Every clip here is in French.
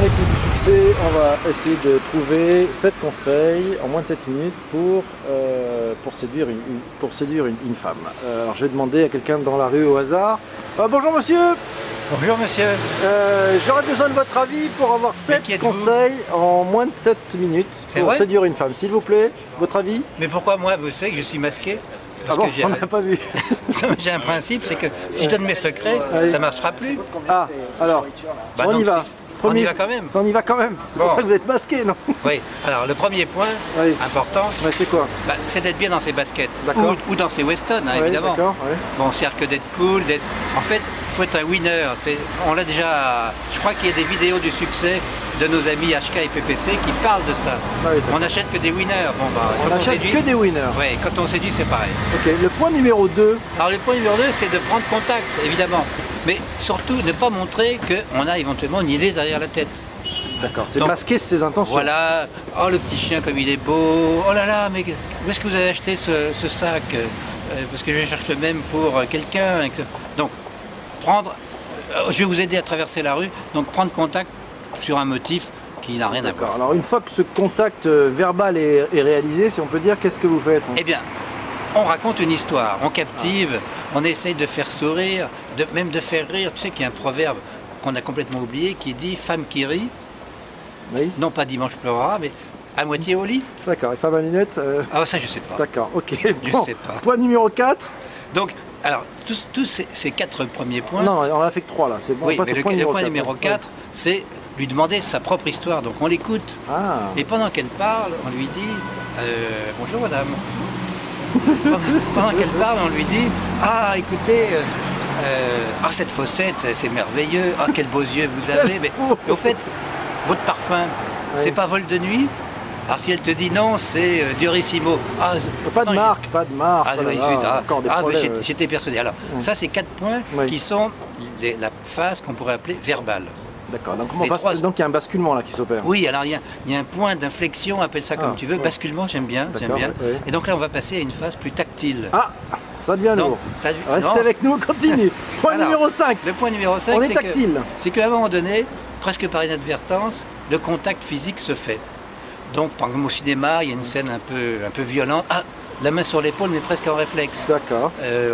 les clés du succès, on va essayer de trouver 7 conseils en moins de 7 minutes pour séduire une femme. Alors je vais demander à quelqu'un dans la rue au hasard. Bonjour monsieur. Bonjour monsieur. J'aurais besoin de votre avis pour avoir 7 conseils en moins de 7 minutes pour séduire une femme. S'il vous plaît, votre avis? Mais pourquoi moi? Vous savez que je suis masqué? Parce que on n'a pas vu. J'ai un principe, c'est que si je donne mes secrets, ça ne marchera plus. Ah, alors, on y va. On y va quand même. On y va quand même. C'est pour ça que vous êtes masqué, non? Oui. Alors le premier point important, c'est quoi? C'est d'être bien dans ses baskets. Ou dans ses Weston, hein, évidemment. Bon, c'est-à-dire que d'être cool, en fait, il faut être un winner. On l'a déjà. Je crois qu'il y a des vidéos du succès de nos amis HK et PPC qui parlent de ça. On n'achète que des winners. Bon, on n'achète que des winners. Oui, quand on séduit, c'est pareil. Ok, le point numéro 2. Alors le point numéro 2, c'est de prendre contact, évidemment. Mais surtout, ne pas montrer qu'on a éventuellement une idée derrière la tête. D'accord, c'est masquer ses intentions. Voilà, oh le petit chien comme il est beau, oh là là, mais où est-ce que vous avez acheté ce sac? Parce que je cherche le même pour quelqu'un. Donc, je vais vous aider à traverser la rue, donc prendre contact sur un motif qui n'a rien à voir. Alors une fois que ce contact verbal est réalisé, si on peut dire, qu'est-ce que vous faites? Eh bien, on raconte une histoire, on captive, on essaye de faire sourire, même de faire rire. Tu sais qu'il y a un proverbe qu'on a complètement oublié qui dit « femme qui rit », non pas dimanche pleurera, mais à moitié au lit. D'accord, et femme à lunettes Ah ça je sais pas. D'accord, ok. Je sais pas. Point numéro 4. Donc, alors, tous ces 4 premiers points... Non, on a fait que 3 là, c'est bon. Oui, mais le point numéro 4, c'est lui demander sa propre histoire. Donc on l'écoute. Et pendant qu'elle parle, on lui dit « Bonjour madame ». Pendant qu'elle parle, on lui dit « Ah, écoutez, cette fossette, c'est merveilleux. Ah, quels beaux yeux vous avez. » Mais au fait, votre parfum, c'est pas vol de nuit? Alors si elle te dit non, c'est Diorissimo. Pas de marque, pas de marque. J'étais persuadé. Alors, ça, c'est 4 points qui sont la phase qu'on pourrait appeler verbale. D'accord, donc il y a un basculement là qui s'opère. Oui, alors il y a un point d'inflexion, appelle ça comme tu veux, basculement, j'aime bien. Et donc là, on va passer à une phase plus tactile. Ah, ça devient lourd. Restez avec nous, on continue. Point numéro 5. Le point numéro 5, c'est qu'à un moment donné, presque par inadvertance, le contact physique se fait. Donc, par exemple, au cinéma, il y a une scène un peu violente. Ah, la main sur l'épaule, mais presque en réflexe. D'accord.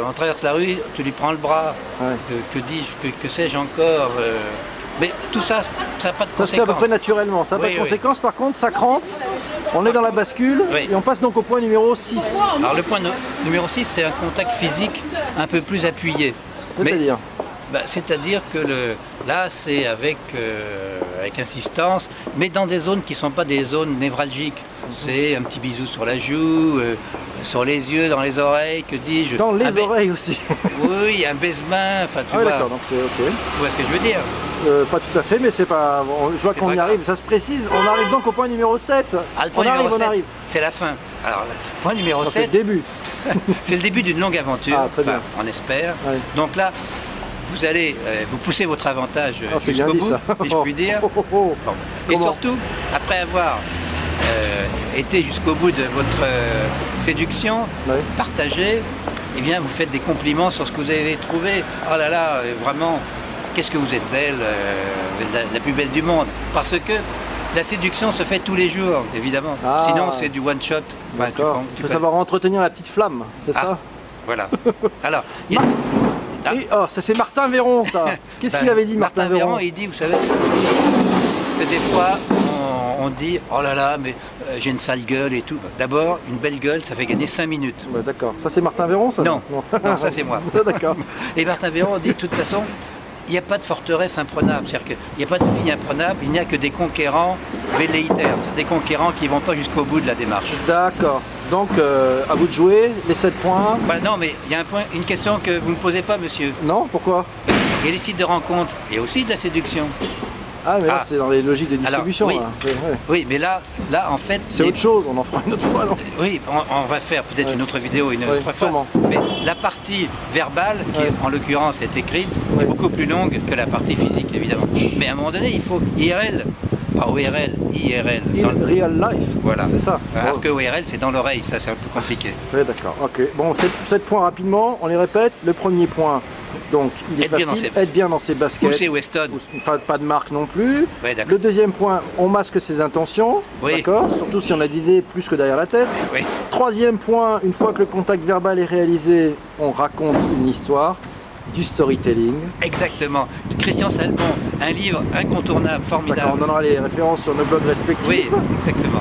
On traverse la rue, tu lui prends le bras. Que dis-je, que sais-je encore mais tout ça, ça n'a pas de conséquences. Ça se fait à peu près naturellement, ça n'a pas de conséquences. Par contre, ça crante, on est dans la bascule, et on passe donc au point numéro 6. Alors le point numéro 6, c'est un contact physique un peu plus appuyé. C'est-à-dire c'est-à-dire que là, c'est avec insistance, mais dans des zones qui ne sont pas des zones névralgiques. C'est un petit bisou sur la joue, sur les yeux, dans les oreilles, que dis-je. Dans les oreilles aussi. Oui, un baise-main, enfin tu vois. D'accord, donc c'est ok. Tu vois ce que je veux dire? Pas tout à fait, mais c'est pas. Je vois qu'on y arrive, ça se précise. On arrive donc au point numéro 7. Ah, le point numéro 7, c'est la fin. Alors, le point numéro 7. C'est le début. C'est le début d'une longue aventure, on espère. Donc là, vous allez vous pousser votre avantage jusqu'au bout, si je puis dire. Bon. Et surtout, après avoir été jusqu'au bout de votre séduction, partagez, eh bien, vous faites des compliments sur ce que vous avez trouvé. Oh là là, vraiment, qu'est-ce que vous êtes belle, la plus belle du monde. Parce que la séduction se fait tous les jours, évidemment. Sinon, c'est du one shot. Il faut savoir entretenir la petite flamme, c'est ça? Voilà. Alors, ça c'est Martin Véron, ça. Qu'est-ce qu'il avait dit, Martin Véron? Il dit, vous savez, parce que des fois, on dit, oh là là, mais j'ai une sale gueule et tout. D'abord, une belle gueule, ça fait gagner 5 minutes. D'accord. Ça c'est Martin Véron, ça? Non, ça c'est moi. D'accord. Et Martin Véron dit, de toute façon, il n'y a pas de forteresse imprenable. C'est-à-dire qu'il n'y a pas de fille imprenable, il n'y a que des conquérants velléitaires. C'est des conquérants qui ne vont pas jusqu'au bout de la démarche. D'accord. Donc, à vous de jouer, les 7 points. Non, mais il y a une question que vous ne me posez pas, monsieur. Non, pourquoi? Il y a les sites de rencontres et aussi de la séduction. Ah, mais là, c'est dans les logiques de distribution. Alors, oui, mais là, en fait... C'est autre chose, on en fera une autre fois, non? Oui, on va faire peut-être une autre vidéo une autre fois. Mais la partie verbale, qui en l'occurrence est écrite, est beaucoup plus longue que la partie physique, évidemment. Mais à un moment donné, il faut IRL. Pas ORL, IRL. Real life. Voilà. C'est ça. Alors que ORL, c'est dans l'oreille, ça c'est un peu compliqué. C'est d'accord. Ok. Bon, 7 points rapidement, on les répète. Le premier point, Donc il est facile, être bien dans ses baskets. Ou ses Weston. Enfin, pas de marque non plus. Ouais, le deuxième point, on masque ses intentions. Oui. D'accord. Surtout si on a d'idées plus que derrière la tête. Oui. Troisième point, une fois que le contact verbal est réalisé, on raconte une histoire. Du storytelling. Exactement. Christian Salmon, un livre incontournable, formidable. On donnera les références sur nos blogs respectifs. Oui, exactement.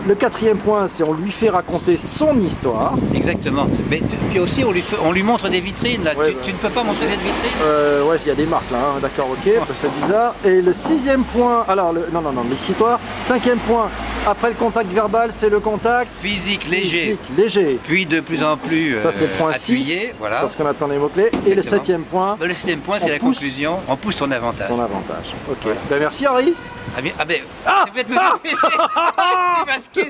Le quatrième point, c'est on lui fait raconter son histoire. Exactement. Mais puis aussi, on lui montre des vitrines. Là. Ouais, tu ne peux pas montrer cette vitrine ouais, il y a des marques là, hein. D'accord, ok, c'est bizarre. Et le sixième point, alors, non, l'histoire. Cinquième point, après le contact verbal, c'est le contact physique léger. Léger. Puis de plus en plus ça, c'est le point appuyé. 6, voilà. Parce qu'on attend les mots-clés. Et le septième point. Le septième point, c'est la conclusion. On pousse son avantage. Son avantage. Ok. Voilà. Ben, merci Henri. C'est peut-être me faire plaisir. T'es masqué.